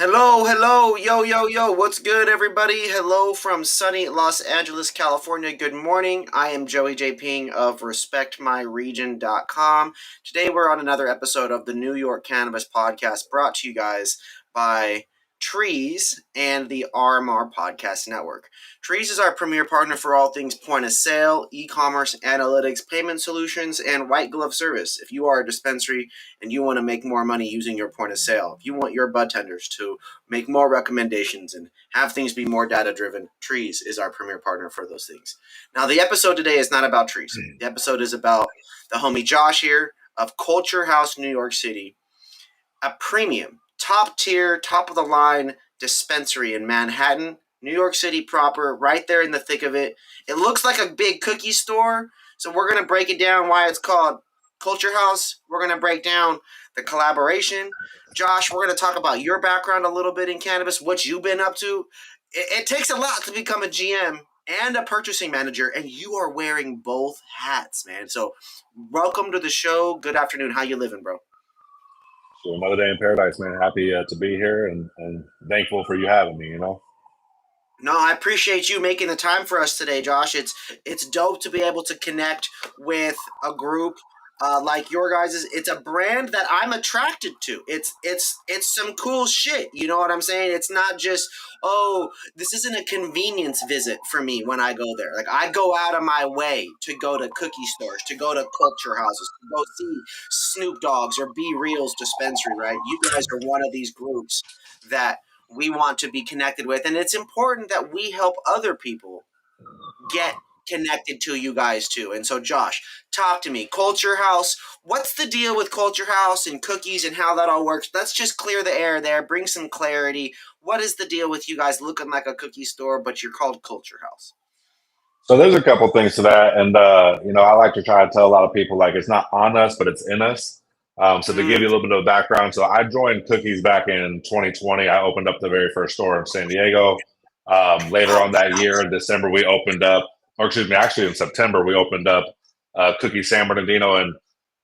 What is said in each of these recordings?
Hello, yo, what's good, everybody? Hello from sunny Los Angeles, California. Good morning. I am Joey J. Ping of RespectMyRegion.com. Today, we're on another episode of the New York Cannabis Podcast brought to you guys by Trees and the RMR Podcast Network. Trees is our premier partner for all things point of sale, e-commerce, analytics, payment solutions, and white glove service. If you are a dispensary and you want to make more money using your point of sale, if you want your bud tenders to make more recommendations and have things be more data driven, Trees is our premier partner for those things. Now, the episode today is not about Trees. The episode is about the homie Josh here of Culture House, New York City, a premium, top tier, top of the line dispensary in Manhattan, New York City proper, right there in the thick of it. It looks like a big cookie store, so we're going to break it down why it's called Culture House. We're going to break down the collaboration. Josh, we're going to talk about your background a little bit in cannabis, what you've been up to. It takes a lot to become a GM and a purchasing manager, and you are wearing both hats, man. So welcome to the show. Good afternoon. How you living, bro? So another day in paradise, man. Happy to be here and thankful for you having me, No, I appreciate you making the time for us today, Josh. It's dope to be able to connect with a group like your guys'. It's a brand that I'm attracted to. It's some cool shit. You know what I'm saying? It's not just, oh, this isn't a convenience visit for me when I go there. Like, I go out of my way to go to cookie stores, to go to culture houses, to go see Snoop Dogg's or Be Real's dispensary. Right? You guys are one of these groups that we want to be connected with, and it's important that we help other people get connected to you guys too. And so, Josh, talk to me. Culture House, what's the deal with Culture House and cookies and how that all works? Let's just clear the air there, bring some clarity. What is the deal with you guys looking like a cookie store, but you're called Culture House? So there's a couple things to that, and I like to try to tell a lot of people like it's not on us, but it's in us. So to give you a little bit of background, so I joined Cookies back in 2020. I opened up the very first store in San Diego. Later on that year, in December, we opened up, or excuse me, actually in September, we opened up Cookie San Bernardino, and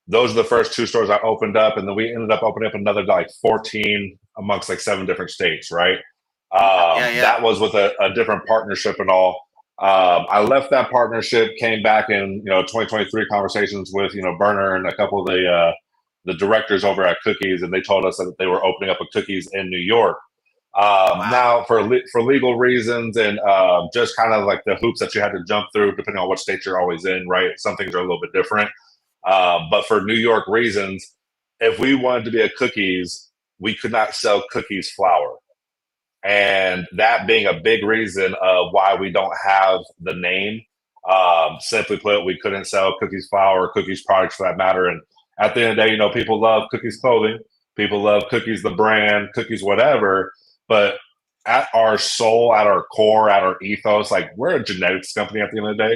those are the first two stores I opened up, and then we ended up opening up another like 14 amongst like 7 different states, right? Yeah. That was with a different partnership and all. I left that partnership, came back in 2023 conversations with Berner and a couple of the directors over at Cookies, and they told us that they were opening up a Cookies in New York. Now, for legal reasons and just kind of like the hoops that you had to jump through, depending on what state you're always in, right? Some things are a little bit different. But for New York reasons, if we wanted to be a Cookies, we could not sell Cookies flour. And that being a big reason of why we don't have the name. Simply put, we couldn't sell Cookies flour or Cookies products for that matter. And at the end of the day, people love Cookies clothing, people love Cookies the brand, Cookies whatever. But at our soul, at our core, at our ethos, like we're a genetics company at the end of the day.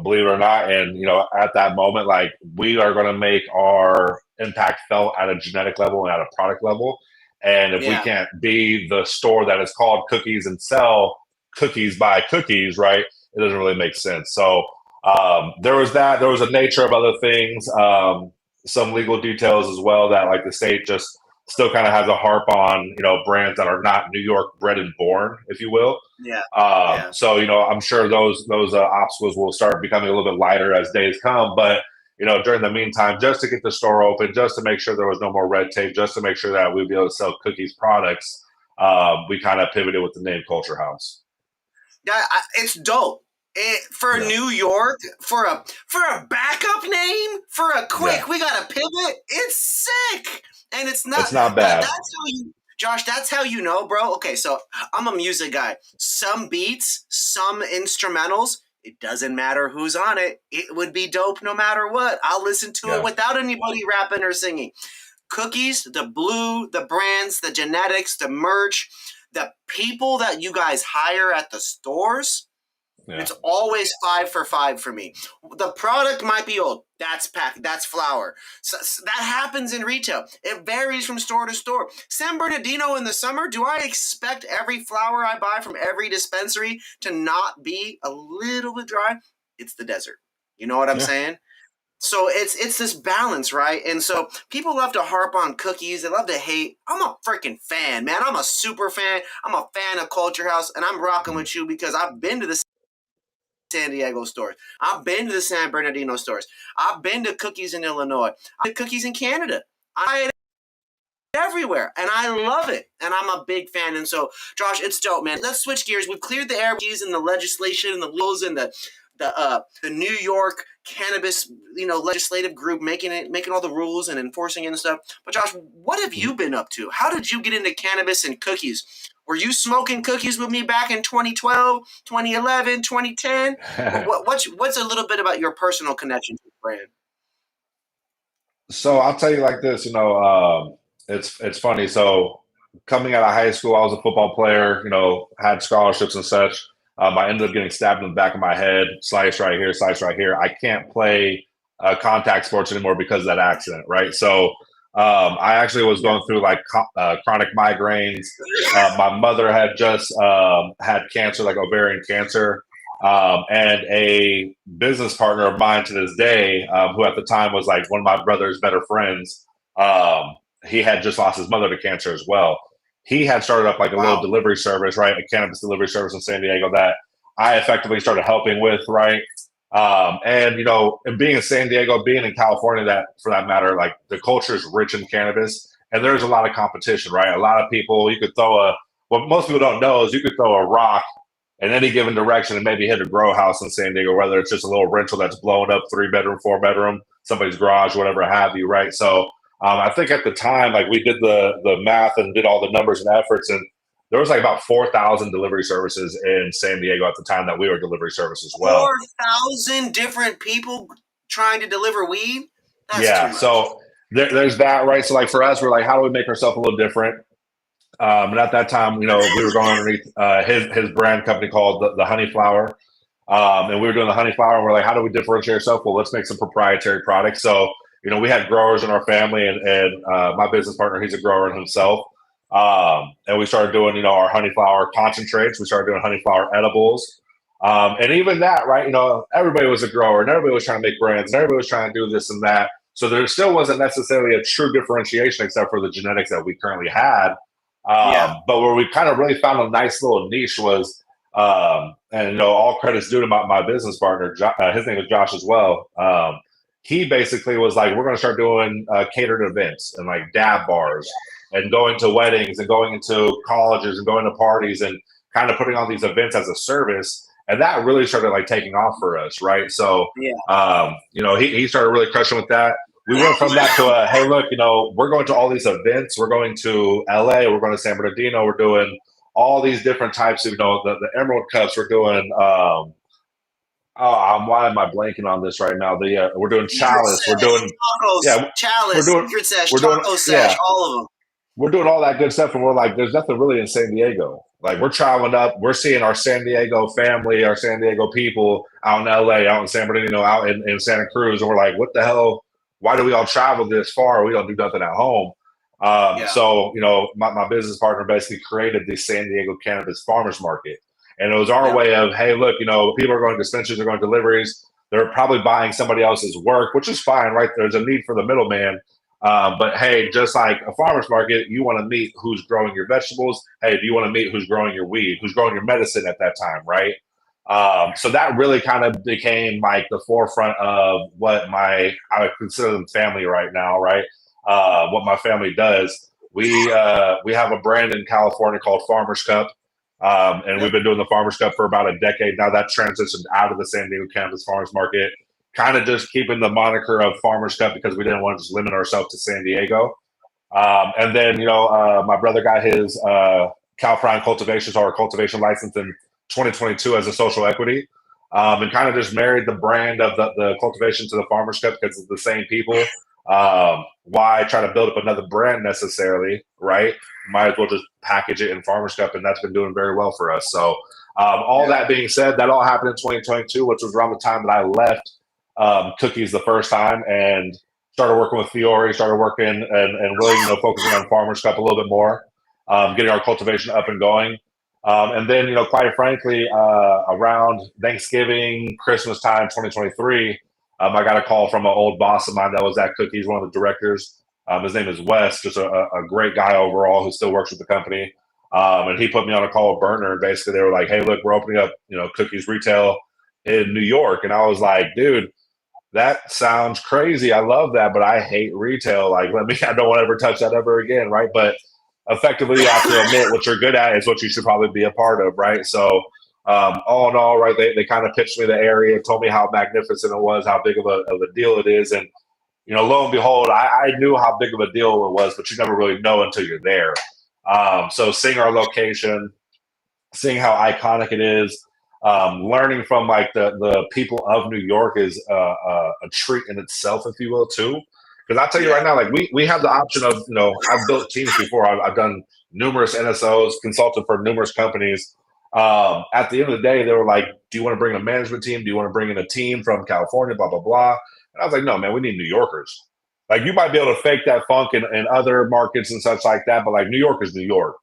Believe it or not, and at that moment, like we are going to make our impact felt at a genetic level and at a product level. And if we can't be the store that is called Cookies and sell cookies by Cookies, right? It doesn't really make sense. So there was that. There was a nature of other things, some legal details as well that like the state just still kind of has a harp on, brands that are not New York bred and born, if you will. So I'm sure those obstacles will start becoming a little bit lighter as days come, but during the meantime, just to get the store open, just to make sure there was no more red tape, just to make sure that we'd be able to sell Cookies products, we kind of pivoted with the name Culture House. Yeah, it's dope. New York, for a backup name, for a quick, we got to pivot. It's sick, and it's not bad. That's how you, Josh. That's how you know, bro. Okay, so I'm a music guy. Some beats, some instrumentals. It doesn't matter who's on it. It would be dope no matter what. I'll listen to it without anybody rapping or singing. Cookies, the blue, the brands, the genetics, the merch, the people that you guys hire at the stores. It's always 5 for 5 for me. The product might be old. That's packed. That's flour. So that happens in retail. It varies from store to store. San Bernardino in the summer, do I expect every flour I buy from every dispensary to not be a little bit dry? It's the desert. You know what I'm saying? So it's this balance, right? And so people love to harp on cookies. They love to hate. I'm a freaking fan, man. I'm a super fan. I'm a fan of Culture House, and I'm rocking with you because I've been to the San Diego stores. I've been to the San Bernardino stores. I've been to Cookies in Illinois. I've been to Cookies in Canada. I everywhere, and I love it, and I'm a big fan. And so, Josh, it's dope, man. Let's switch gears. We've cleared the air and the legislation and the rules and the New York cannabis legislative group making all the rules and enforcing it and stuff. But Josh, what have you been up to? How did you get into cannabis and cookies? Were you smoking cookies with me back in 2012, 2011, 2010? What's a little bit about your personal connection to the brand? So I'll tell you like this, it's funny. So coming out of high school, I was a football player, had scholarships and such. I ended up getting stabbed in the back of my head, slice right here, slice right here. I can't play contact sports anymore because of that accident, right? So I actually was going through like chronic migraines. My mother had just had cancer, like ovarian cancer. And a business partner of mine to this day, who at the time was like one of my brother's better friends, he had just lost his mother to cancer as well. He had started up like a little delivery service, right? A cannabis delivery service in San Diego that I effectively started helping with, right? And being in San Diego, being in California, that for that matter, like the culture is rich in cannabis, and there's a lot of competition, right? A lot of people, you could throw what most people don't know is you could throw a rock in any given direction and maybe hit a grow house in San Diego, whether it's just a little rental that's blown up, 3-bedroom, 4-bedroom, somebody's garage, whatever have you, right? So I think at the time, like we did the math and did all the numbers and efforts, and there was like about 4,000 delivery services in San Diego at the time that we were delivery service as well. 4,000 different people trying to deliver weed? That's so there's that, right? So like for us, we're like, how do we make ourselves a little different? And at that time, we were going underneath his brand company called the Honey Flower. And we were doing the Honey Flower, and we're like, how do we differentiate ourselves? Well, let's make some proprietary products. So, we had growers in our family, and my business partner, he's a grower himself. And we started doing, our honey flower concentrates. We started doing honey flower edibles. And even that, right, everybody was a grower, and everybody was trying to make brands, and everybody was trying to do this and that. So there still wasn't necessarily a true differentiation except for the genetics that we currently had. But where we kind of really found a nice little niche was, and all credits due to my business partner, his name is Josh as well. He basically was like, we're going to start doing catered events and like dab bars and going to weddings and going into colleges and going to parties and kind of putting on these events as a service. And that really started like taking off for us, right? So, he started really crushing with that. We went from that to hey, look, we're going to all these events. We're going to LA. We're going to San Bernardino. We're doing all these different types of, the Emerald Cups. We're doing, why am I blanking on this right now? We're doing Chalice. We're doing Chalice, Secret Sesh, Taco Sesh, all of them. We're doing all that good stuff, and we're like, there's nothing really in San Diego. Like we're traveling up, we're seeing our San Diego family, our San Diego people out in LA, out in San Bernardino, out in Santa Cruz, and we're like, what the hell? Why do we all travel this far? We don't do nothing at home. So, my business partner basically created the San Diego Cannabis Farmers Market. And it was our way of, hey, look, people are going to dispensaries, they're going to deliveries. They're probably buying somebody else's work, which is fine, right? There's a need for the middleman. But hey, just like a farmer's market, you want to meet who's growing your vegetables. Hey, do you want to meet who's growing your weed, who's growing your medicine at that time, right? So that really kind of became like the forefront of what I would consider them family right now, right? What my family does. We have a brand in California called Farmers Cup. And we've been doing the Farmers Cup for about a decade now. That transitioned out of the San Diego Cannabis Farmers Market, kind of just keeping the moniker of Farmers Cup because we didn't want to just limit ourselves to San Diego. And then, my brother got his Cal Prime cultivation, or cultivation license in 2022 as a social equity, and kind of just married the brand of the cultivation to the Farmers Cup because it's the same people. Why try to build up another brand necessarily, right? Might as well just package it in Farmers Cup, and that's been doing very well for us. So that being said, that all happened in 2022, which was around the time that I left Cookies the first time and started working with Fiore, started working and really, focusing on Farmers Cup a little bit more, getting our cultivation up and going. And then, quite frankly, around Thanksgiving, Christmas time, 2023, I got a call from an old boss of mine that was at Cookies, one of the directors. His name is Wes, just a great guy overall who still works with the company. And he put me on a call with Burner, and basically they were like, "Hey, look, we're opening up, Cookies retail in New York." And I was like, "Dude, that sounds crazy. I love that, but I hate retail. Like, I don't want to ever touch that ever again, right?" But effectively, you have to admit what you're good at is what you should probably be a part of, right? So, all in all, right, they kind of pitched me the area, told me how magnificent it was, how big of a deal it is, and lo and behold, I knew how big of a deal it was, but you never really know until you're there. So, seeing our location, seeing how iconic it is, learning from like the people of New York is a treat in itself, if you will, too. Because I'll tell you right now, like we have the option of, I've built teams before. I've done numerous NSOs, consulted for numerous companies. At the end of the day, they were like, "Do you want to bring a management team? Do you want to bring in a team from California? Blah blah blah." And I was like, "No, man, we need New Yorkers. Like you might be able to fake that funk in other markets and such like that, but like New York is New York."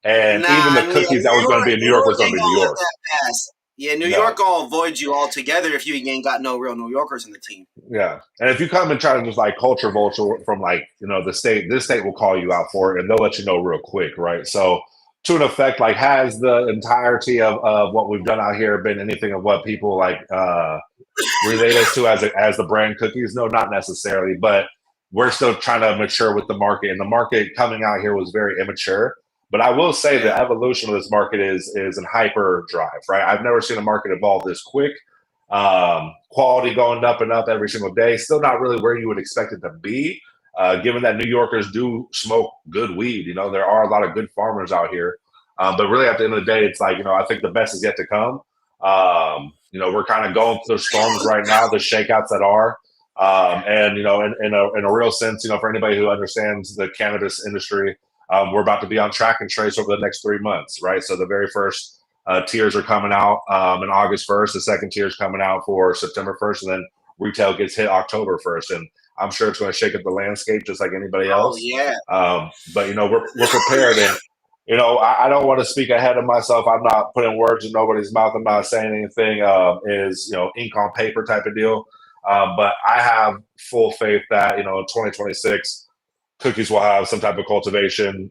And even Nah, the cookies that was going to be in New New York York was going ain't to be New gonna let York. that pass. Yeah, New No. York gonna avoid you altogether if you ain't got no real New Yorkers in the team. Yeah. And if you come and try to just like culture vulture from like, the state, this state will call you out for it and they'll let you know real quick, right? So to an effect, like has the entirety of what we've done out here been anything of what people like relate us to as the brand cookies? No, not necessarily, but we're still trying to mature with the market. And the market coming out here was very immature. But I will say the evolution of this market is in hyper drive, right? I've never seen a market evolve this quick. Quality going up and up every single day. Still not really where you would expect it to be, given that New Yorkers do smoke good weed. There are a lot of good farmers out here. But really, at the end of the day, it's like, I think the best is yet to come. We're kind of going through storms right now, the shakeouts that are. And, in a real sense, for anybody who understands the cannabis industry, we're about to be on track and trace over the next 3 months, right? So the very first tiers are coming out in August 1st. The second tier is coming out for September 1st, and then retail gets hit October 1st. And I'm sure it's going to shake up the landscape just like anybody else. Oh yeah. But we're prepared, and I don't want to speak ahead of myself. I'm not putting words in nobody's mouth. I'm not saying anything is ink on paper type of deal. But I have full faith that in 2026, cookies will have some type of cultivation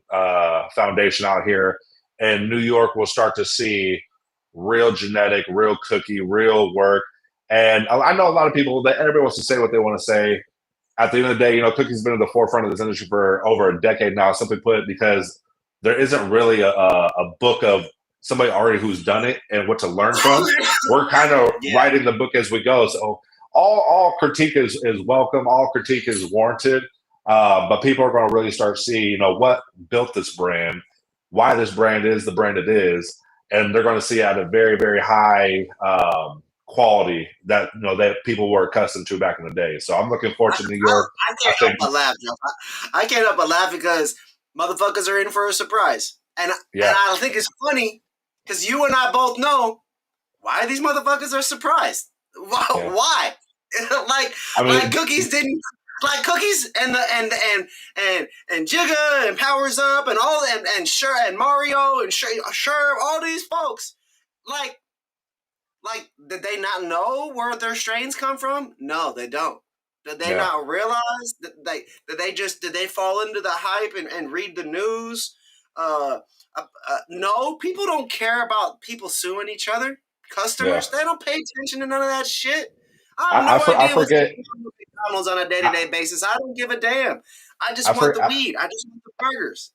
foundation out here, and New York will start to see real genetic, real cookie, real work. And I know a lot of people that everybody wants to say what they want to say. At the end of the day, cookies have been at the forefront of this industry for over a decade now, simply put, because there isn't really a book of somebody already who's done it and what to learn from. We're kind of writing the book as we go. So all critique is welcome. All critique is warranted. But people are going to really start seeing, what built this brand, why this brand is the brand it is, and they're going to see at a very, very high quality that that people were accustomed to back in the day. So I'm looking forward to New York. I can't help but laugh, Joe. I can't help but laugh because motherfuckers are in for a surprise, and I think it's funny because you and I both know why these motherfuckers are surprised. Why? like cookies didn't. Like cookies and Jigga and Powers Up and all and Sure and Mario and Sure all these folks like did they not know where their strains come from? No, they don't. Did they not realize that did they fall into the hype and read the news? No, people don't care about people suing each other. Customers, they don't pay attention to none of that shit. I have no idea what's going on with McDonald's on a day-to-day basis. I don't give a damn. I just want the weed. I just want the burgers.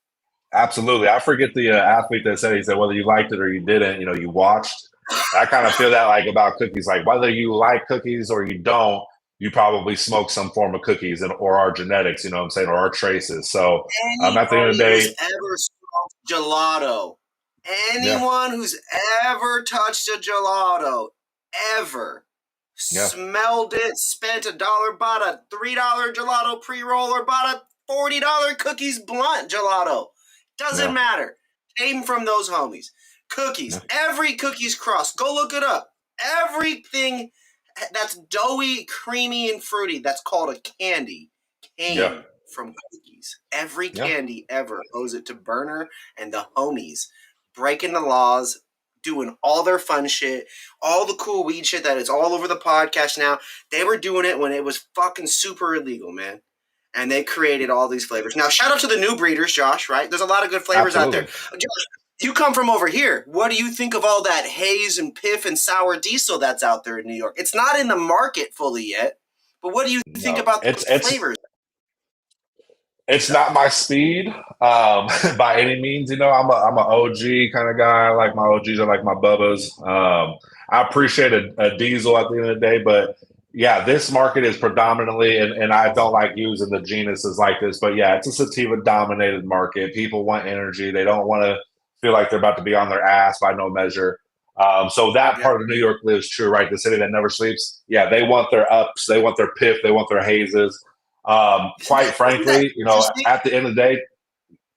Absolutely. I forget the athlete that said, he said, whether you liked it or you didn't, you watched. I kind of feel that like about cookies, like whether you like cookies or you don't, you probably smoke some form of cookies or our genetics, what I'm saying, or our traces. So at the end of the day, ever smoked gelato, anyone who's ever touched a gelato, ever smelled it, spent $1, bought a $3 gelato pre-roll, or bought a $40 cookies blunt gelato. Doesn't matter. Came from those homies. Cookies. Every cookies cross. Go look it up. Everything that's doughy, creamy, and fruity, that's called a candy, came from cookies. Every candy ever owes it to Burner and the homies breaking the laws, doing all their fun shit, all the cool weed shit that is all over the podcast now. They were doing it when it was fucking super illegal, man. And they created all these flavors. Now, shout out to the new breeders, Josh, right? There's a lot of good flavors out there. Josh, you come from over here. What do you think of all that haze and piff and sour diesel that's out there in New York? It's not in the market fully yet, but what do you think about those flavors? It's not my speed by any means. I'm an OG kind of guy. I like my OGs. I like my Bubbas. I appreciate a diesel at the end of the day, but yeah, this market is predominantly, and I don't like using the genuses like this, but yeah, it's a sativa dominated market. People want energy. They don't want to feel like they're about to be on their ass by no measure. So that part of New York lives true, right? The city that never sleeps. Yeah, they want their ups. They want their piff. They want their hazes. Quite frankly, at the end of the day,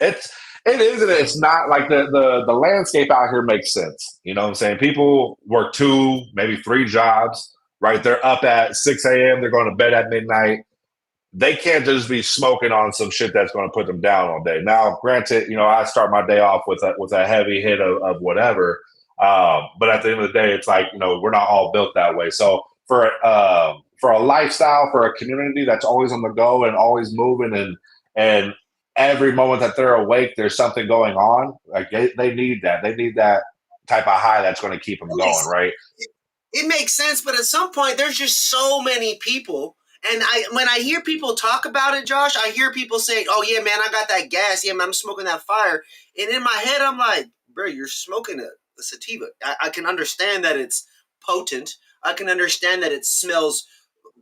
it is, and it's not like the landscape out here makes sense. You know what I'm saying? People work 2, maybe 3 jobs, right? They're up at 6 a.m. They're going to bed at midnight. They can't just be smoking on some shit that's going to put them down all day. Now, granted, I start my day off with a heavy hit of whatever. But at the end of the day, it's like, we're not all built that way. So for a lifestyle, for a community that's always on the go and always moving and every moment that they're awake, there's something going on. Like they need that. They need that type of high that's going to keep them going, right? It makes sense, but at some point, there's just so many people. And when I hear people talk about it, Josh, I hear people say, "Oh yeah, man, I got that gas. Yeah, man, I'm smoking that fire." And in my head, I'm like, "Bro, you're smoking a sativa." I can understand that it's potent. I can understand that it smells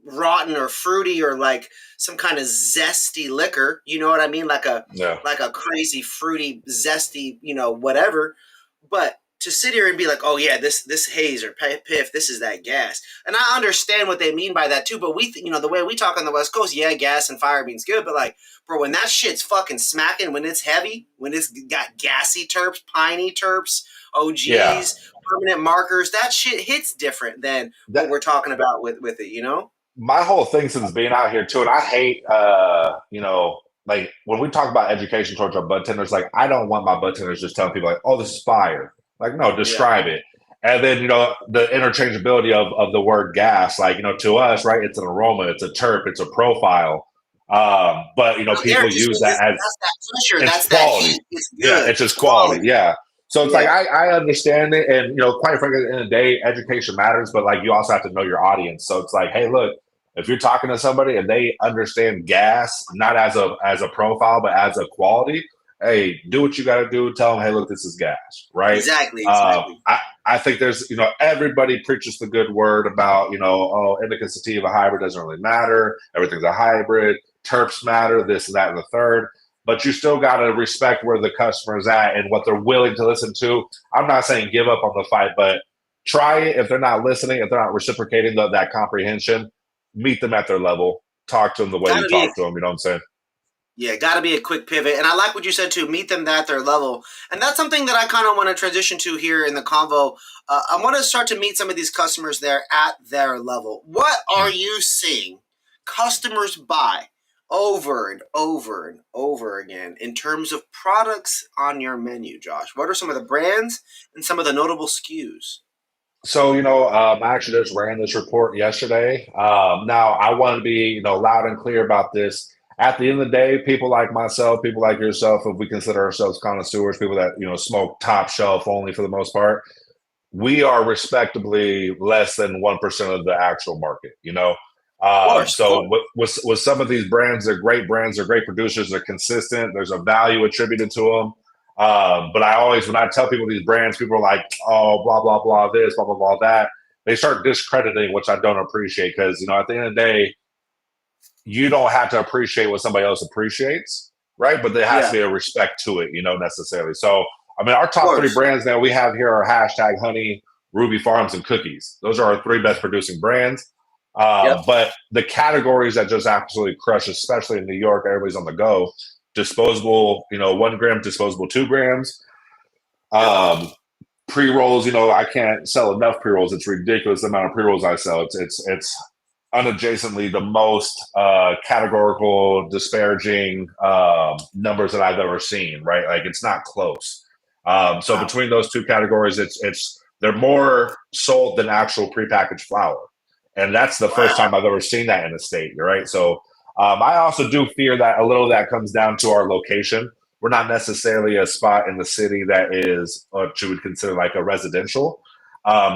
rotten or fruity or like some kind of zesty liquor. You know what I mean? Like a crazy fruity zesty, whatever. But to sit here and be like, oh yeah, this haze or piff, this is that gas. And I understand what they mean by that too, but the way we talk on the West Coast, yeah, gas and fire means good, but like, bro, when that shit's fucking smacking, when it's heavy, when it's got gassy terps, piney terps, OGs, permanent markers, that shit hits different than what we're talking about with it, My whole thing since being out here too, and I hate, like when we talk about education towards our bud tenders, like I don't want my bud tenders just telling people like, oh, this is fire. Like, no, describe it. And then, the interchangeability of the word gas, like, to us, right, it's an aroma, it's a terp, it's a profile. But, people use that as that's quality. That heat. It's good. Yeah, it's just quality. Yeah. So it's like, I understand it. And, quite frankly, at the end of the day, education matters, but like you also have to know your audience. So it's like, hey, look, if you're talking to somebody and they understand gas, not as a profile, but as a quality, hey, do what you got to do. Tell them, hey, look, this is gas, right? Exactly. I think there's, everybody preaches the good word about, indica sativa hybrid doesn't really matter. Everything's a hybrid. Terps matter, this and that and the third. But you still got to respect where the customer's at and what they're willing to listen to. I'm not saying give up on the fight, but try it. If they're not listening, if they're not reciprocating that comprehension, meet them at their level. Talk to them the way you talk to them. You know what I'm saying? Yeah, got to be a quick pivot. And I like what you said too, meet them at their level. And that's something that I kind of want to transition to here in the convo. I want to start to meet some of these customers there at their level. What are you seeing customers buy over and over and over again in terms of products on your menu, Josh? What are some of the brands and some of the notable SKUs? So, I actually just ran this report yesterday. Now, I want to be, loud and clear about this. At the end of the day, people like myself, people like yourself, if we consider ourselves connoisseurs, people that, smoke top shelf only for the most part, we are respectably less than 1% of the actual market, So with some of these brands, they're great brands, they're great producers, they're consistent, there's a value attributed to them. But when I tell people these brands, people are like, oh, blah, blah, blah, this, blah, blah, blah, that. They start discrediting, which I don't appreciate because, at the end of the day, you don't have to appreciate what somebody else appreciates, right? But there has to be a respect to it, necessarily. So, our top 3 brands that we have here are hashtag Honey, Ruby Farms, and Cookies. Those are our 3 best producing brands. But the categories that just absolutely crush, especially in New York, everybody's on the go. Disposable, 1 gram, disposable 2 grams. Pre-rolls, I can't sell enough pre-rolls. It's ridiculous the amount of pre-rolls I sell. It's unadjacently the most categorical, disparaging numbers that I've ever seen, right? Like it's not close. So between those two categories, they're more sold than actual prepackaged flower, and that's the first time I've ever seen that in the state. Right, so I also do fear that a little of that comes down to our location. We're not necessarily a spot in the city that is what you would consider like a residential.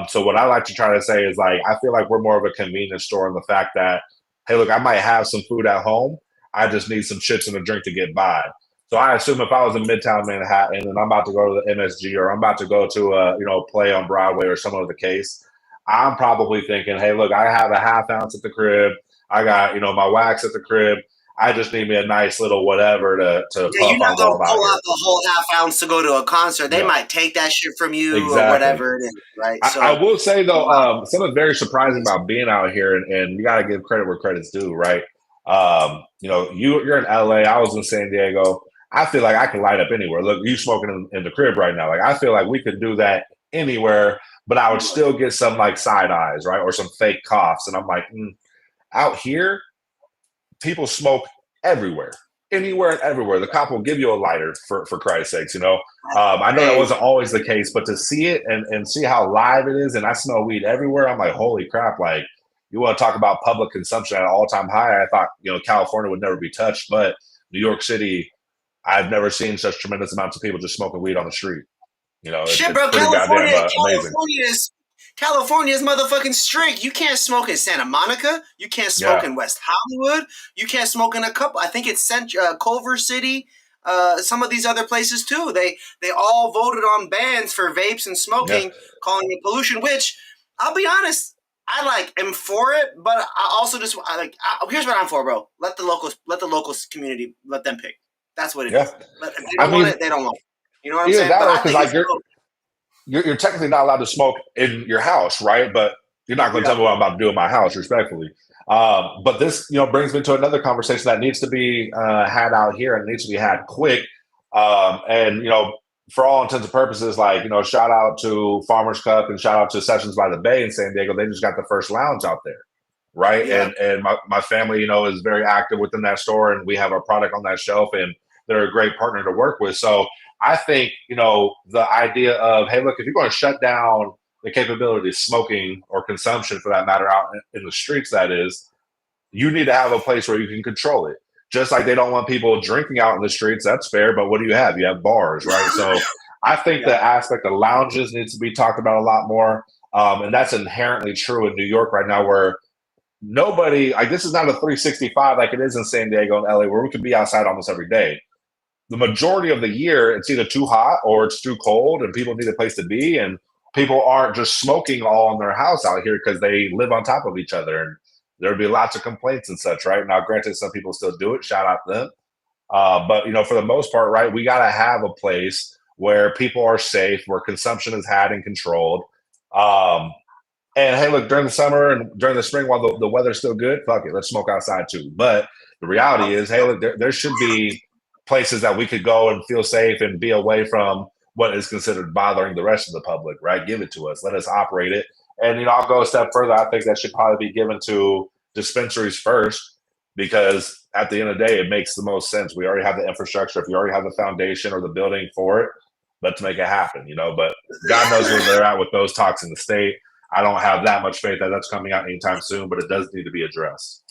So what I like to try to say is like I feel like we're more of a convenience store in the fact that hey, look, I might have some food at home. I just need some chips and a drink to get by. So I assume if I was in Midtown Manhattan and I'm about to go to the MSG or I'm about to go to a play on Broadway or some other case, I'm probably thinking, hey, look, I have a half ounce at the crib. I got my wax at the crib. I just need me a nice little whatever to You're puff not on gonna while I'm out pull here. out the whole half ounce to go to a concert. They No, might take that shit from you or exactly. whatever it is, right? I So, will say though, wow. something very surprising about being out here, and you got to give credit where credit's due, right? You're in LA. I was in San Diego. I feel like I can light up anywhere. Look, you smoking in the crib right now. Like I feel like we could do that anywhere, but I would still get some like side eyes, right, or some fake coughs, and I'm like, out here, people smoke everywhere, anywhere and everywhere. The cop will give you a lighter for Christ's sakes. I know that Crazy. wasn't always the case, but to see it and see how live it is, and I smell weed everywhere, I'm like, holy crap! Like, you want to talk about public consumption at an all-time high? I thought California would never be touched, but New York City, I've never seen such tremendous amounts of people just smoking weed on the street. Shit, It's bro. pretty goddamn amazing. California is motherfucking strict. You can't smoke in Santa Monica. You can't smoke Yeah, in West Hollywood. You can't smoke in a couple. I think it's Culver City. Some of these other places too. They all voted on bans for vapes and yeah, smoking, calling it pollution. Which I'll be honest, I am for it, but I also here's what I'm for, bro. Let the locals community let them pick. That's what it yeah. is. If they I don't want mean, it, they don't want it. You know what I'm either saying? that But or I because think like it's dope. you're technically not allowed to smoke in your house, right? But you're not going to Yeah. tell me what I'm about to do in my house, respectfully. But this, brings me to another conversation that needs to be had out here and needs to be had quick. And for all intents and purposes, like shout out to Farmers Cup and shout out to Sessions by the Bay in San Diego. They just got the first lounge out there, right? Yeah. And my family, is very active within that store, and we have our product on that shelf, and they're a great partner to work with. So I think, the idea of, hey, look, if you're going to shut down the capability of smoking or consumption for that matter out in the streets, that is, you need to have a place where you can control it. Just like they don't want people drinking out in the streets, that's fair. But what do you have? You have bars, right? So I think Yeah. the aspect of lounges needs to be talked about a lot more. And that's inherently true in New York right now, where nobody, like, this is not a 365 like it is in San Diego and LA, where we can be outside almost every day. The majority of the year, it's either too hot or it's too cold, and people need a place to be. And people aren't just smoking all in their house out here because they live on top of each other. And there would be lots of complaints and such, right? Now, granted, some people still do it. Shout out to them. But for the most part, right, we got to have a place where people are safe, where consumption is had and controlled. Um, and hey, look, during the summer and during the spring, while the weather's still good, fuck it, let's smoke outside too. But the reality is, hey, look, there should be places that we could go and feel safe and be away from what is considered bothering the rest of the public, right? Give it to us. Let us operate it. And, I'll go a step further. I think that should probably be given to dispensaries first, because at the end of the day, it makes the most sense. We already have the infrastructure. If you already have the foundation or the building for it, let's make it happen, But God knows where they're at with those talks in the state. I don't have that much faith that that's coming out anytime soon, but it does need to be addressed.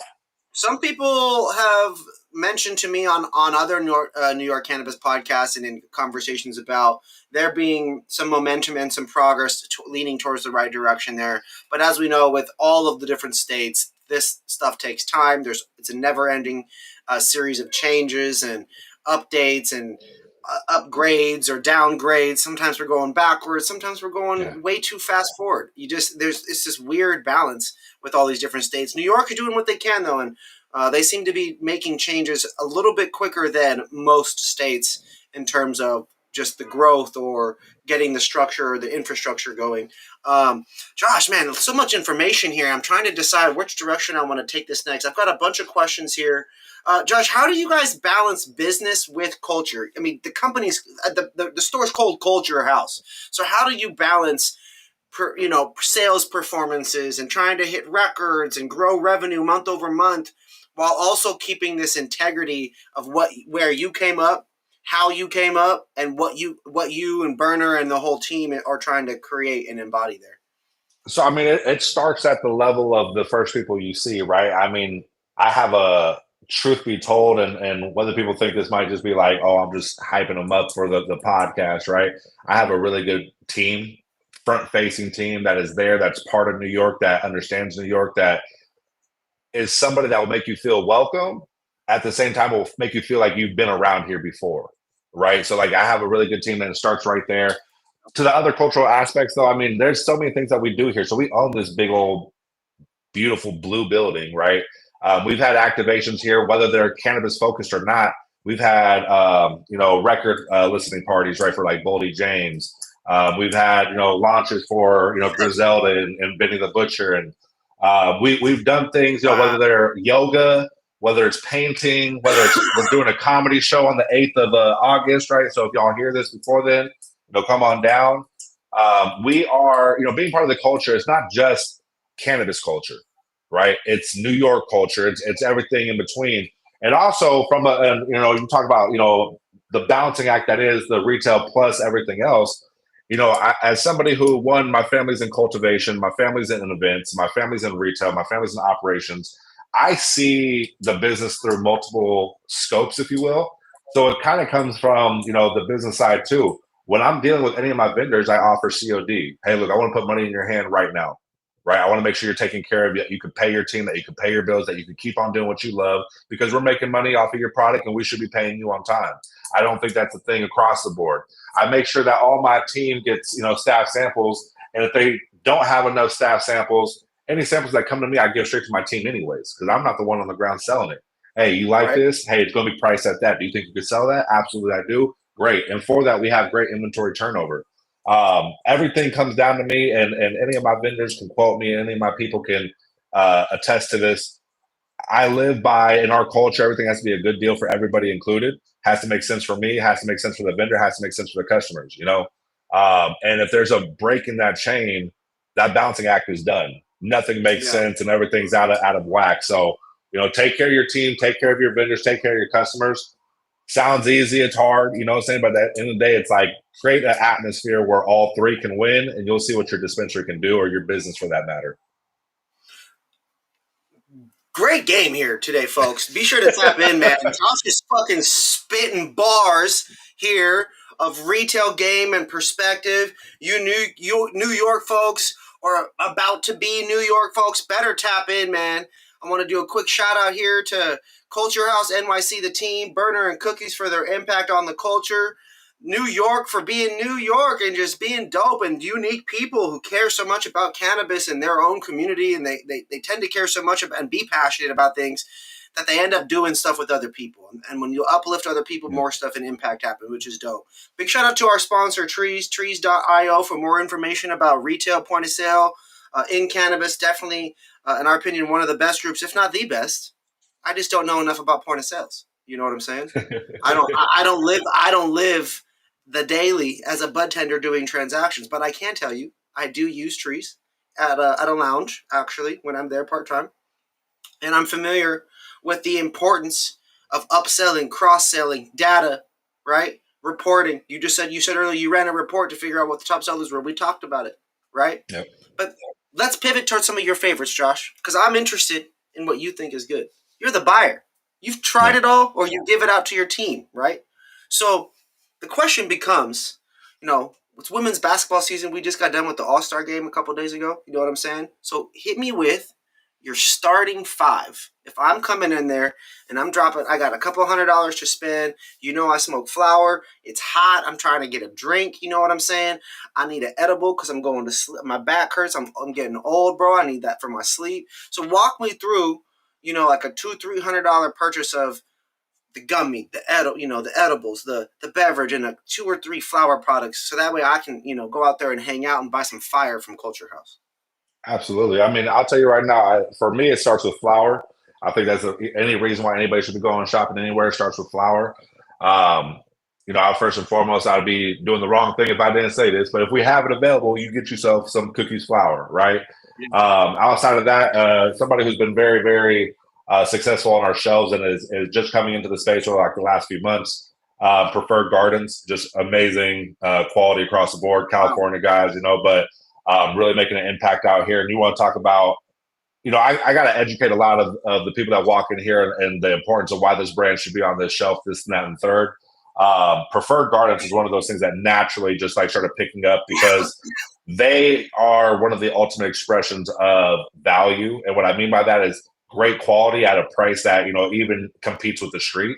Some people have mentioned to me on other New York Cannabis podcasts and in conversations about there being some momentum and some progress leaning towards the right direction there. But as we know, with all of the different states, this stuff takes time. It's a never-ending series of changes and updates and upgrades or downgrades. Sometimes we're going backwards. Sometimes we're going way too fast forward. It's this weird balance with all these different states. New York are doing what they can though, and they seem to be making changes a little bit quicker than most states in terms of just the growth or getting the structure or the infrastructure going. Josh, man, so much information here. I'm trying to decide which direction I want to take this next. I've got a bunch of questions here. Josh, how do you guys balance business with culture? I mean, the company's the store's called Culture House. So how do you balance sales performances and trying to hit records and grow revenue month over month while also keeping this integrity of where you came up how you came up and what you and Burner and the whole team are trying to create and embody there. So, I mean, it starts at the level of the first people you see, right? I mean, I have a truth be told, and whether people think this might just be like, oh, I'm just hyping them up for the podcast, right? I have a really good team, front facing team that is there, that's part of New York, that understands New York, that is somebody that will make you feel welcome. At the same time, will make you feel like you've been around here before, right? So, like, I have a really good team, and it starts right there. To the other cultural aspects, though, I mean, there's so many things that we do here. So we own this big old, beautiful blue building, right? We've had activations here, whether they're cannabis focused or not. We've had, record listening parties, right, for like Boldy James. We've had, launches for, Griselda and Benny the Butcher. And we've done things, whether they're yoga, whether it's painting, whether it's we're doing a comedy show on the 8th of August, right? So if y'all hear this before then, come on down. We are, being part of the culture. It's not just cannabis culture, right? It's New York culture. It's everything in between. And also from you talk about, the balancing act that is the retail plus everything else. As somebody who, one, my family's in cultivation, my family's in events, my family's in retail, my family's in operations. I see the business through multiple scopes, if you will. So it kind of comes from, the business side too. When I'm dealing with any of my vendors, I offer COD. Hey, look, I want to put money in your hand right now, right? I want to make sure you're taking care of it. You can pay your team, that you can pay your bills, that you can keep on doing what you love, because we're making money off of your product and we should be paying you on time. I don't think that's a thing across the board. I make sure that all my team gets, staff samples. And if they don't have enough staff samples, any samples that come to me, I give straight to my team anyways, because I'm not the one on the ground selling it. Hey, you like this? Hey, it's going to be priced at that. Do you think you could sell that? Absolutely, I do. Great. And for that, we have great inventory turnover. Everything comes down to me, and any of my vendors can quote me, any of my people can attest to this. I live by, in our culture, everything has to be a good deal for everybody included. Has to make sense for me, has to make sense for the vendor, has to make sense for the customers, And if there's a break in that chain, that balancing act is done. Nothing makes sense and everything's out of whack. So, take care of your team, take care of your vendors, take care of your customers. Sounds easy, it's hard, what I'm saying? But at the end of the day, it's like create an atmosphere where all three can win, and you'll see what your dispensary can do, or your business for that matter. Great game here today, folks. Be sure to tap in, man. Josh is fucking spitting bars here of retail game and perspective. You New York folks, or about to be New York folks, better tap in, man. I want to do a quick shout out here to Culture House NYC, the team, Burner and Cookies for their impact on the culture, New York for being New York and just being dope and unique people who care so much about cannabis in their own community, and they tend to care so much about and be passionate about things that they end up doing stuff with other people. And when you uplift other people, more stuff and impact happen, which is dope. Big shout out to our sponsor, trees.io, for more information about retail point of sale in cannabis. Definitely, in our opinion, one of the best groups, if not the best. I just don't know enough about point of sales. You know what I'm saying? I don't live the daily as a bud tender doing transactions, but I can tell you I do use trees at a lounge, actually, when I'm there part-time. And I'm familiar with the importance of upselling, cross-selling, data, right? Reporting. You said earlier you ran a report to figure out what the top sellers were. We talked about it, right? Yep. But let's pivot towards some of your favorites, Josh, because I'm interested in what you think is good. You're the buyer. You've tried it all, or you give it out to your team, right? So the question becomes, it's women's basketball season. We just got done with the All-Star game a couple of days ago. You know what I'm saying? So hit me with your starting five. If I'm coming in there and I got a couple $100 to spend. I smoke flower. It's hot. I'm trying to get a drink. You know what I'm saying? I need an edible because I'm going to sleep. My back hurts. I'm getting old, bro. I need that for my sleep. So walk me through, like a $200-300 purchase of the gummy, the edibles, the beverage, and 2 or 3 flower products. So that way I can, go out there and hang out and buy some fire from Culture House. Absolutely. I mean, I'll tell you right now, for me, it starts with flower. I think that's any reason why anybody should be going shopping anywhere. It starts with flower. First and foremost, I'd be doing the wrong thing if I didn't say this, but if we have it available, you get yourself some cookies flour, right? Outside of that, somebody who's been very, very successful on our shelves and is just coming into the space over like the last few months, Preferred Gardens, just amazing quality across the board. California guys, but really making an impact out here. And you want to talk about, I got to educate a lot of the people that walk in here and the importance of why this brand should be on this shelf, this and that and third. Preferred Gardens is one of those things that naturally just like started picking up because they are one of the ultimate expressions of value. And what I mean by that is great quality at a price that, even competes with the street.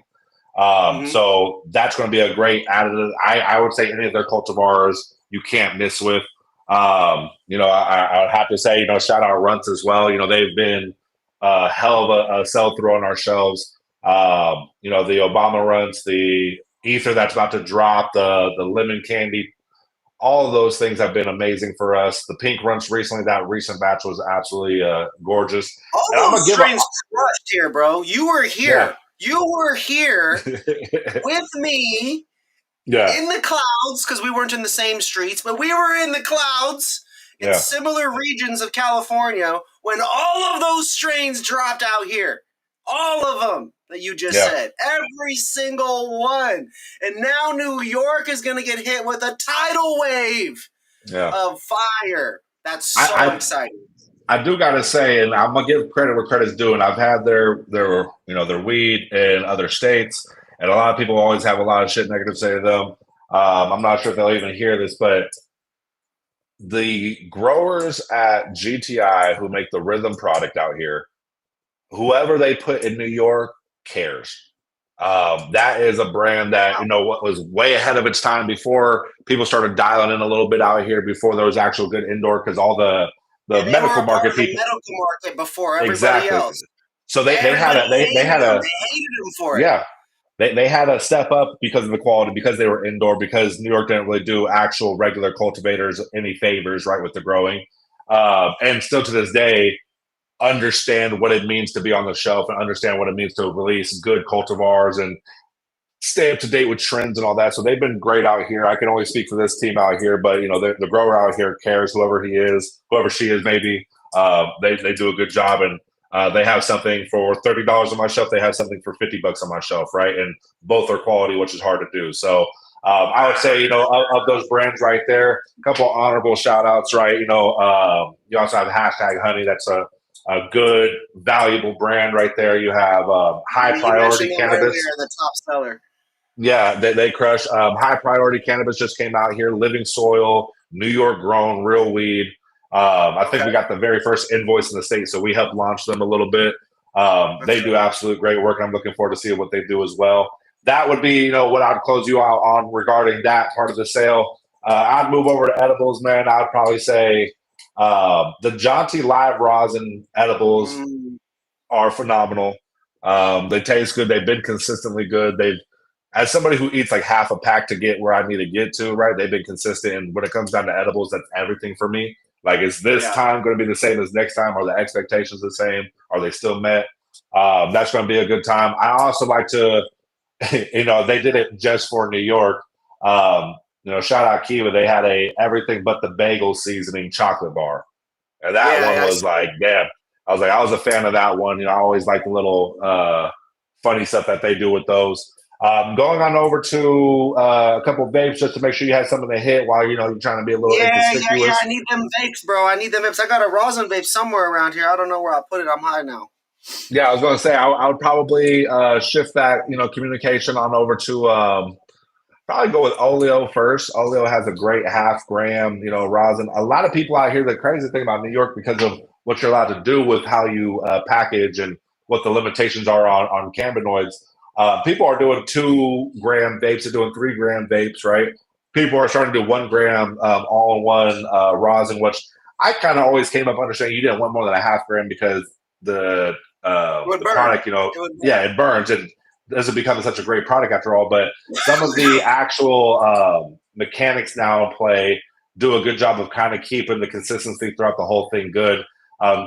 So that's going to be a great additive. I would say any of their cultivars you can't miss with. I would have to say, shout out Runts as well. They've been a hell of a sell through on our shelves. The Obama Runts, the Ether that's about to drop, the lemon candy, all of those things have been amazing for us. The Pink Runts recently, that recent batch was absolutely gorgeous. All those strains crushed here, bro. You were here. Yeah. You were here with me in the clouds because we weren't in the same streets, but we were in the clouds in similar regions of California when all of those strains dropped out here. All of them that you just said. Every single one. And now New York is going to get hit with a tidal wave of fire. That's so exciting. I do got to say, and I'm going to give credit where credit's due, and I've had their weed in other states, and a lot of people always have a lot of shit negative to say to them. I'm not sure if they'll even hear this, but the growers at GTI who make the Rhythm product out here, whoever they put in New York cares. That is a brand that, what was way ahead of its time before people started dialing in a little bit out here, before there was actual good indoor, because all the medical market people. The medical market before everybody else. So they had a they hated them for it. Yeah. They had to step up because of the quality, because they were indoor, because New York didn't really do actual regular cultivators any favors, right, with the growing. And still to this day, understand what it means to be on the shelf and understand what it means to release good cultivars and stay up to date with trends and all that. So they've been great out here. I can only speak for this team out here, but the grower out here cares, whoever he is, whoever she is, maybe they do a good job. And they have something for $30 on my shelf. They have something for $50 on my shelf. Right. And both are quality, which is hard to do. So I would say, of those brands right there, a couple honorable shout outs, right? You also have hashtag honey. That's a good, valuable brand right there. You have High Priority Cannabis. The top seller. Yeah, they crush. High Priority Cannabis just came out here. Living Soil, New York grown, real weed. I think we got the very first invoice in the state, so we helped launch them a little bit. They do absolute great work, and I'm looking forward to seeing what they do as well. That would be, what I'd close you out on regarding that part of the sale. I'd move over to edibles, man. I'd probably say the Jaunty Live Rosin edibles are phenomenal. They taste good. They've been consistently good. As somebody who eats like half a pack to get where I need to get to, right? They've been consistent. And when it comes down to edibles, that's everything for me. Like, is this time going to be the same as next time? Are the expectations the same? Are they still met? That's going to be a good time. I also like to, they did it just for New York. Shout out Kiva. They had a everything but the bagel seasoning chocolate bar. And that one was like, damn. I was a fan of that one. I always like the little funny stuff that they do with those. Going on over to a couple of vapes just to make sure you have something to hit while you're trying to be a little inconspicuous. Yeah. I need them vapes, bro. I need them vapes. I got a rosin vape somewhere around here. I don't know where I put it. I'm high now. Yeah, I was going to say I would probably shift that communication on over to probably go with Oleo first. Oleo has a great 0.5 gram rosin. A lot of people out here, the crazy thing about New York, because of what you're allowed to do with how you package and what the limitations are on cannabinoids. People are doing 2 gram vapes, they're doing 3 gram vapes, right? People are starting to do 1 gram all-in-one rosin, which I kind of always came up understanding you didn't want more than a 0.5 gram because the product, it burns and doesn't become such a great product after all. But some of the actual mechanics now in play do a good job of kind of keeping the consistency throughout the whole thing good.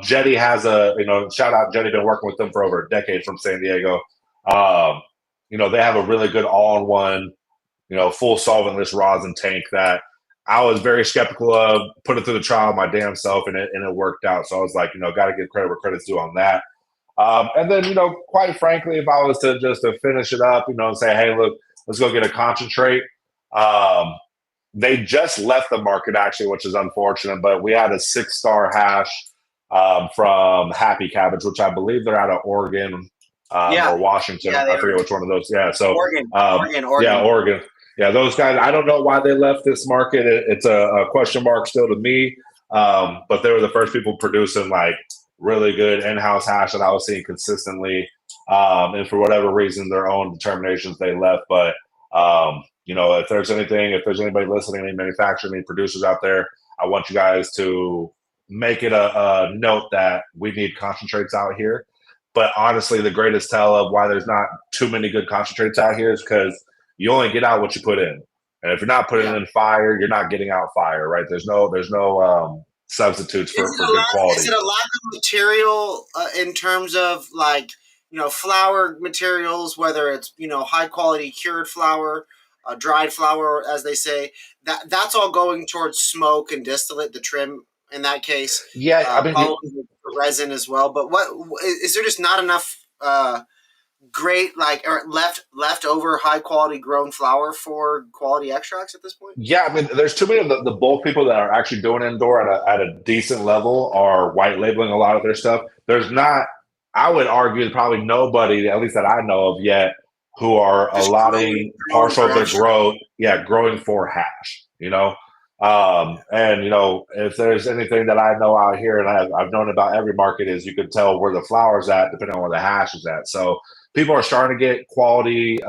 Jetty has shout out Jetty, been working with them for over a decade from San Diego. They have a really good all-in-one, full solventless rosin tank that I was very skeptical of, put it through the trial my damn self, and it worked out. So I was like, got to give credit where credit's due on that. And then, quite frankly, if I was to just to finish it up, and say, hey, look, let's go get a concentrate. Um, they just left the market actually, which is unfortunate. But we had a 6-star hash from Happy Cabbage, which I believe they're out of Oregon or Washington. Yeah, I forget which one of those. Yeah, so Oregon. Yeah, Oregon. Yeah, those guys. I don't know why they left this market. It's a question mark still to me. But they were the first people producing like really good in-house hash that I was seeing consistently. And for whatever reason, their own determinations, they left. But if there's anybody listening, any manufacturing, any producers out there, I want you guys to make it a note that we need concentrates out here. But honestly, the greatest tell of why there's not too many good concentrates out here is because you only get out what you put in. And if you're not putting in fire, you're not getting out fire, right? There's no substitutes for good quality. Is it a lack of material in terms of like, flour materials, whether it's, high quality cured flour, dried flour, as they say, that's all going towards smoke and distillate, the trim in that case. Yeah, I mean, resin as well. But what is there just not enough great or leftover high quality grown flour for quality extracts at this point? Yeah, I mean, there's too many of the bulk people that are actually doing indoor at a decent level are white labeling a lot of their stuff. There's not, I would argue, probably nobody, at least that I know of yet, who are just allotting partial of their growth, growing for hash, if there's anything that I know out here, and I've known about every market, is you can tell where the flour's at depending on where the hash is at. So people are starting to get quality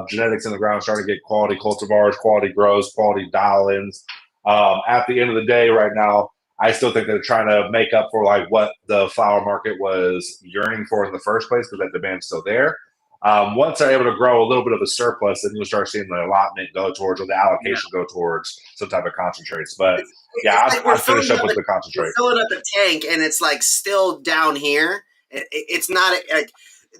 genetics in the ground, starting to get quality cultivars, quality grows, quality dial-ins. At the end of the day, right now, I still think they're trying to make up for like what the flower market was yearning for in the first place, because that demand's still there. Once they're able to grow a little bit of a surplus, then you'll start seeing the allotment go towards, or the allocation go towards some type of concentrates. But I'll finish up with the concentrate. We're filling up a tank, and it's like still down here. It's not like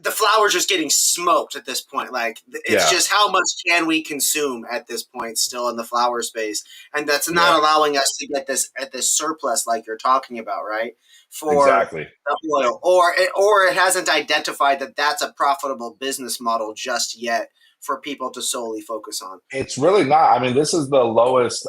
the flower's just getting smoked at this point. Like it's just how much can we consume at this point still in the flower space, and that's not allowing us to get this at this surplus like you're talking about, right? For exactly the oil, or it hasn't identified that that's a profitable business model just yet for people to solely focus on. It's really not. I mean, this is the lowest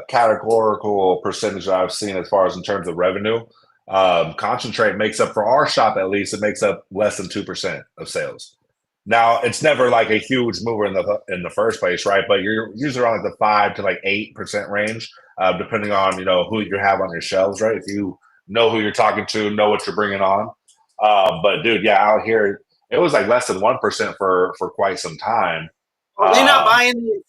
categorical percentage that I've seen as far as in terms of revenue. Concentrate makes up, for our shop at least, it makes up less than 2% of sales. Now, it's never like a huge mover in the first place, right? But you're usually around like the 5 to like 8% range, depending on who you have on your shelves, right? If you know who you're talking to, know what you're bringing on. But dude, out here, it was like less than 1% for quite some time. Are they not buying?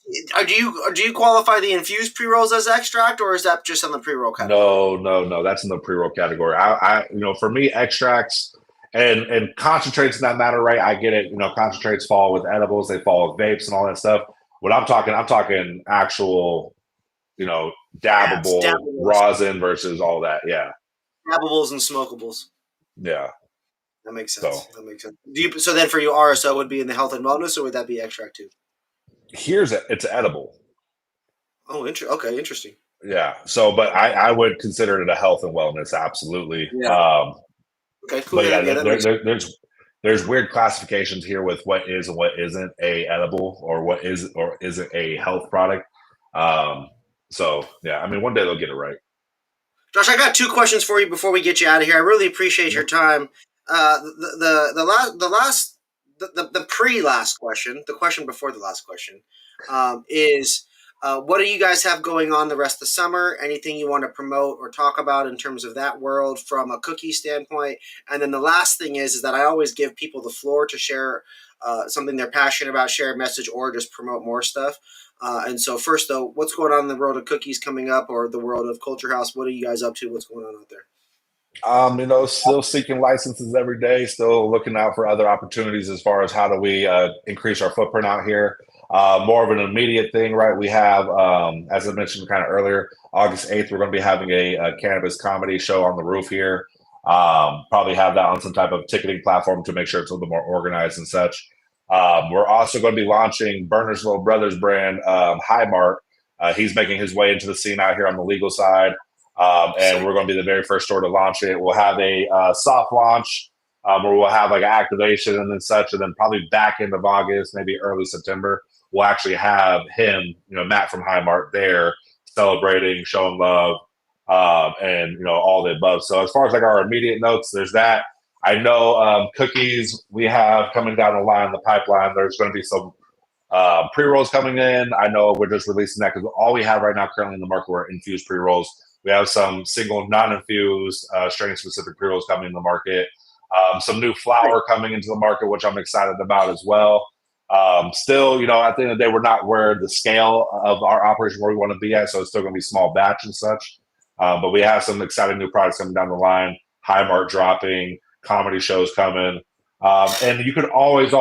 Do you qualify the infused pre-rolls as extract, or is that just on the pre-roll category? No, that's in the pre-roll category. I for me, extracts and concentrates in that matter, right? I get it. Concentrates fall with edibles, they fall with vapes and all that stuff. What I'm talking actual, dabbable rosin versus all that. Yeah. Dabbables and smokables. Yeah. That makes sense. So then for you, RSO would be in the health and wellness, or would that be extract too? It's edible. Oh, okay, interesting. Yeah. So, but I would consider it a health and wellness. Absolutely. Yeah. Okay, cool. But there's weird classifications here with what is and what isn't a edible, or what is or isn't a health product. So yeah, I mean, one day they'll get it right. Josh, I got 2 questions for you before we get you out of here. I really appreciate your time. The pre-last question, the question before the last question, is what do you guys have going on the rest of the summer? Anything you want to promote or talk about in terms of that world from a cookie standpoint? And then the last thing is that I always give people the floor to share something they're passionate about, share a message, or just promote more stuff. And so first, though, what's going on in the world of cookies coming up, or the world of Culture House? What are you guys up to? What's going on out there? Still seeking licenses every day, still looking out for other opportunities as far as how do we increase our footprint out here. More of an immediate thing, right? We have, as I mentioned kind of earlier, August 8th, we're going to be having a cannabis comedy show on the roof here. Probably have that on some type of ticketing platform to make sure it's a little bit more organized and such. We're also going to be launching Burner's Little Brothers brand, Highmark. He's making his way into the scene out here on the legal side. And we're going to be the very first store to launch it. We'll have a soft launch where we'll have like an activation and then such, and then probably back end of August, maybe early September, we'll actually have him, Matt from Highmark there celebrating, showing love, and all the above. So as far as like our immediate notes, there's that. I know cookies we have coming down the line, the pipeline. There's going to be some pre-rolls coming in. I know we're just releasing that because all we have right now currently in the market are infused pre-rolls. We have some single non-infused strain-specific pre-rolls coming in the market. Some new flower coming into the market, which I'm excited about as well. Still, at the end of the day, we're not where the scale of our operation where we want to be at, so it's still going to be small batch and such. But we have some exciting new products coming down the line. Highmark dropping, comedy shows coming, and you can always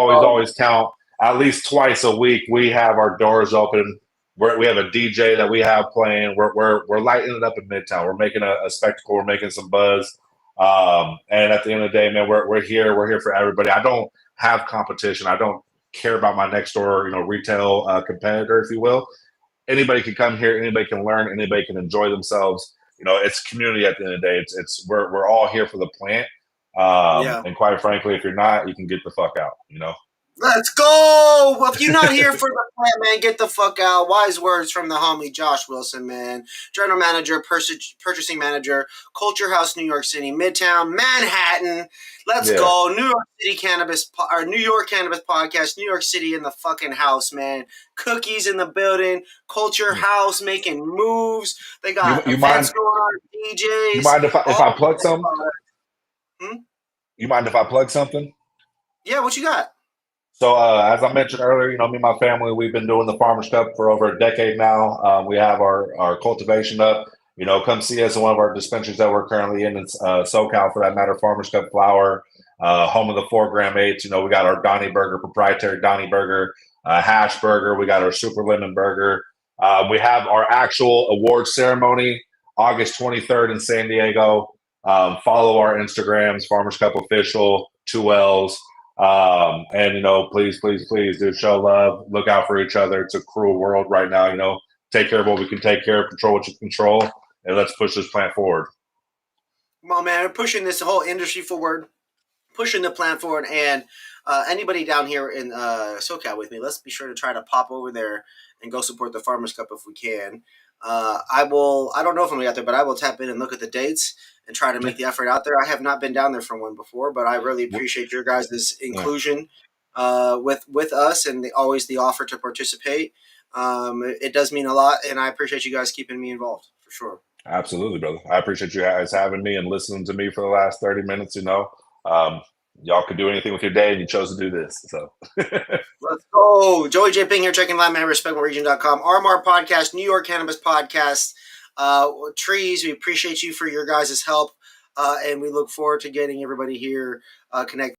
count at least twice a week. We have our doors open. We have a DJ that we have playing. We're lighting it up in Midtown. We're making a spectacle. We're making some buzz. And at the end of the day, man, we're here. We're here for everybody. I don't have competition. I don't care about my next door, retail competitor, if you will. Anybody can come here. Anybody can learn. Anybody can enjoy themselves. It's community at the end of the day. We're all here for the plant. And quite frankly, if you're not, you can get the fuck out. Let's go! Well, if you're not here for the plant, man, get the fuck out. Wise words from the homie Josh Wilson, man. General manager, purchasing manager, Culture House, New York City, Midtown, Manhattan. Let's go. New York Cannabis Podcast, New York City in the fucking house, man. Cookies in the building, Culture House making moves. They got events going on, DJs. You mind if I plug something? You mind if I plug something? Yeah, what you got? So as I mentioned earlier, me and my family, we've been doing the Farmers Cup for over a decade now. We have our cultivation up. Come see us in one of our dispensaries that we're currently in. It's SoCal, for that matter, Farmers Cup flower, home of the 4-gram eighths. We got our Donnie Burger, proprietary Donnie Burger, hash burger. We got our Super Lemon Burger. We have our actual award ceremony August 23rd in San Diego. Follow our Instagrams, Farmers Cup Official, 2 L's. And please do show love, look out for each other. It's a cruel world right now. Take care of what we can take care of, control what you control, and let's push this plant forward. Come on, man. We're pushing this whole industry forward, pushing the plant forward, and anybody down here in SoCal with me, let's be sure to try to pop over there and go support the Farmers Cup if we can. I don't know if I'm going to be out there, but I will tap in and look at the dates and try to make the effort out there. I have not been down there for one before, but I really appreciate your guys' inclusion with us and always the offer to participate. It does mean a lot, and I appreciate you guys keeping me involved, for sure. Absolutely, brother. I appreciate you guys having me and listening to me for the last 30 minutes. Y'all could do anything with your day, and you chose to do this. So let's go. Joey J. Ping here, checking live, man, respectmoreregion.com. RMR Podcast, New York Cannabis Podcast. Trees, we appreciate you for your guys' help, and we look forward to getting everybody here connected.